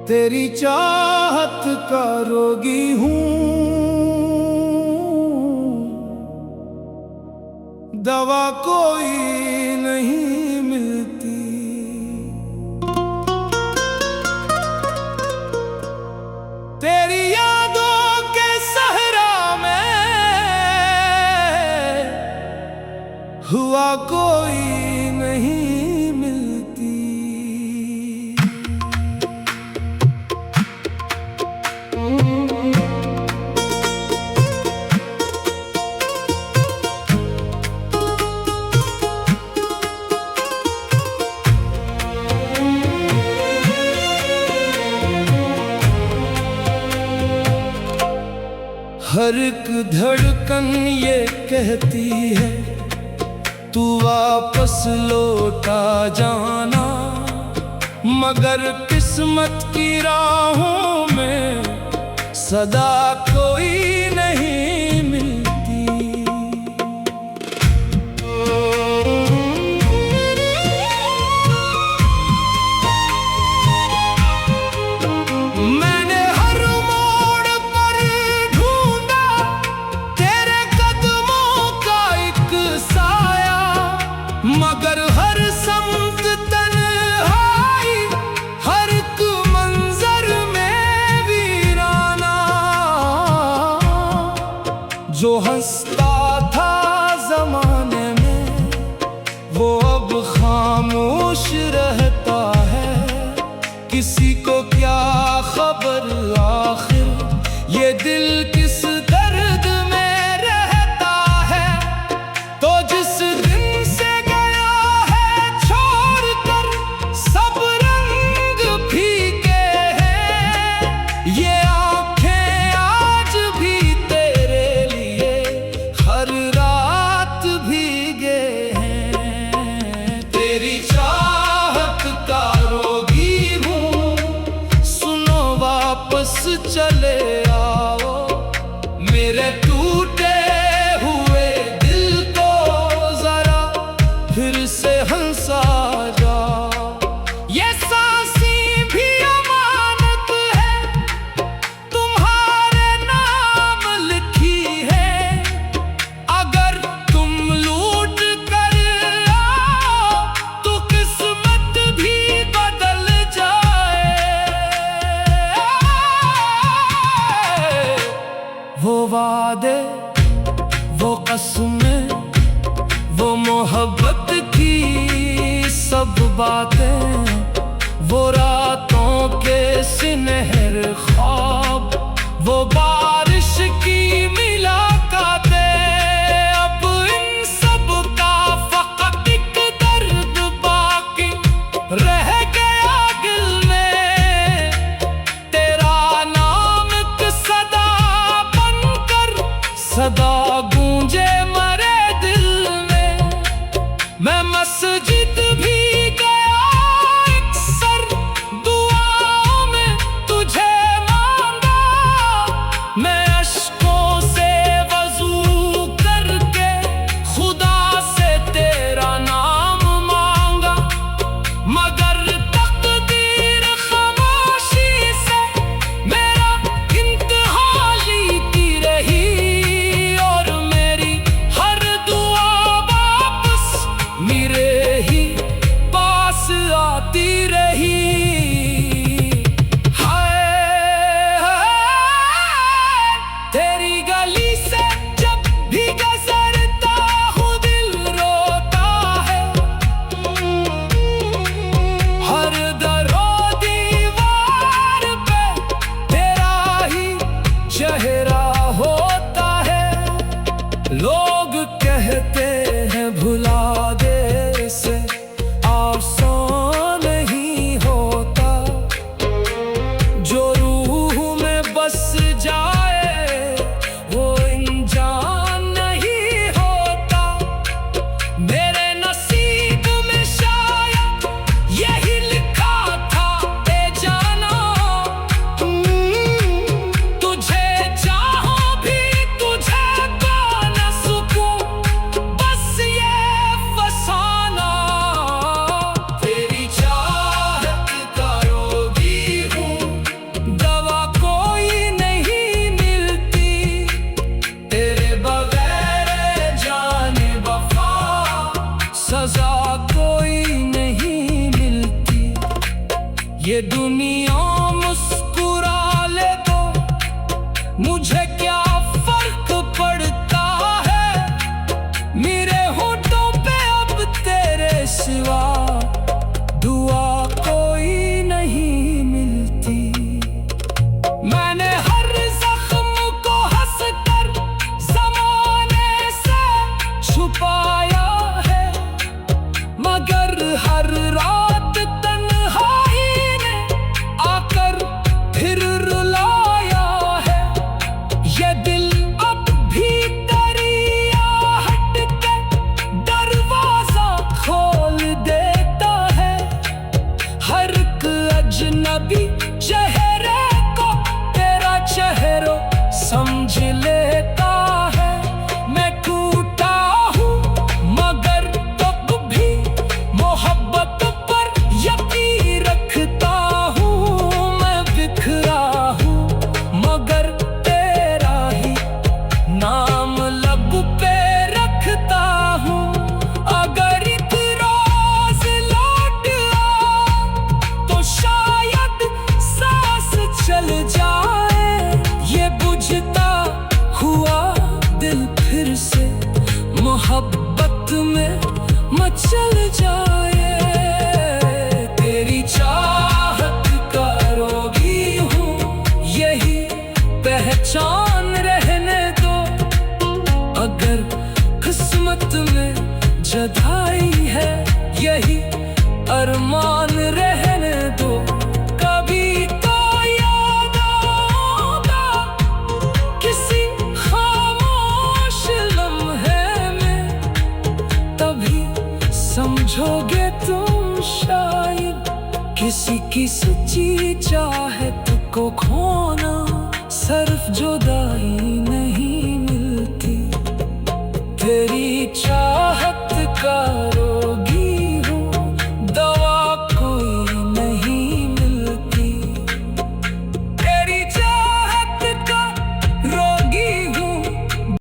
तेरी चाहत का रोगी हूँ, दवा कोई नहीं मिलती। तेरी यादों के सहरा में हुआ कोई नहीं मिलती। हर एक धड़कन ये कहती है तू वापस लौटा जाना, मगर किस्मत की राहों में सदा कोई नहीं मिलती। मैंने हर मोड़ पर ढूंढा तेरे कदमों का एक साया, मगर हर समत तन्हाई, हर एक मंजर में वीराना। जो हंसता था जमाने में वो अब खामोश रहता है। किसी को क्या खबर आखिर ये दिल किस दर्द में रहता है। तो जिस दिन से गया है छोड़कर सब रंग फीके हैं, ये आंखें आज भी तेरे लिए हर रात भीगे हैं। तेरी चाहत का रोगी हूँ, सुनो वापस चले आओ। मेरे टूटे हुए दिल को जरा फिर से हंसा जाओ। ये सांसें भी अमानत है तुम्हारे नाम लिखी है। अगर तुम लूट कर आओ तो किस्मत भी बदल जाए। वो वादे, वो कसमें, वो मोहब्बत की सब बातें, वो रातों के सुनहरे ख्वाब, वो बारिश की मुलाकातें, अब इन सब का फकत एक दर्द बाकी रह गया दिल में। तेरा नाम एक सदा बनकर सदा गूंजे मरे दिल में। मैं मस्जिद भी गया अक्सर दुआओं में तुझे मांगा। मैं अश्कों से वज़ू करके खुदा से तेरा नाम मांगा, मगर तकदीर खामोशी से मेरा इंतहा लेती रही। और मेरी हर दुआ वापस मेरे ही पास आती रही। हाय हाय, तेरी गली से जब भी गुजरता हूँ दिल रोता है। हर दरो दीवार पे तेरा ही चेहरा होता है। लोग कहते हैं भुला दे से आसान नहीं होता। जो रूह में बस जाए वो इंसान नहीं होता। ये दुनिया मुस्कुरा ले तो मुझे क्या फर्क पड़ता है। मेरे होठों पे अब तेरे सिवा दुआ कोई नहीं मिलती। मैंने हर जख्म को हंसकर ज़माने से छुपाया है, मगर हर रात तन्हाई ने आकर फिर रुलाया है। ये दिल अब भी तेरी आहट के दरवाजा खोल देता है। हर एक अजनबी चेहरे को तेरा चेहरा समझ लेता है। मैं टूटा हूँ मगर तब भी मोहब्बत पर यकीन रखता हूँ। मैं बिखरा हूँ मगर तेरा ही नाम लब पे रखता हूँ। अगर एक रोज लौट आ तो शायद सांस चल जाए। ये बुझता हुआ दिल फिर से मोहब्बत में मचल जाए। तेरी चाहत का रोगी हूँ, यही पहचान रहने दो। अगर किस्मत में जुदाई है, यही अरमान रहने दो। कभी तो याद आएगा किसी खामोश लम्हे में, तभी समझोगे तुम शायद किसी की सच्ची चाहत को खोना सिर्फ जुदाई नहीं मिलती। तेरी चाहत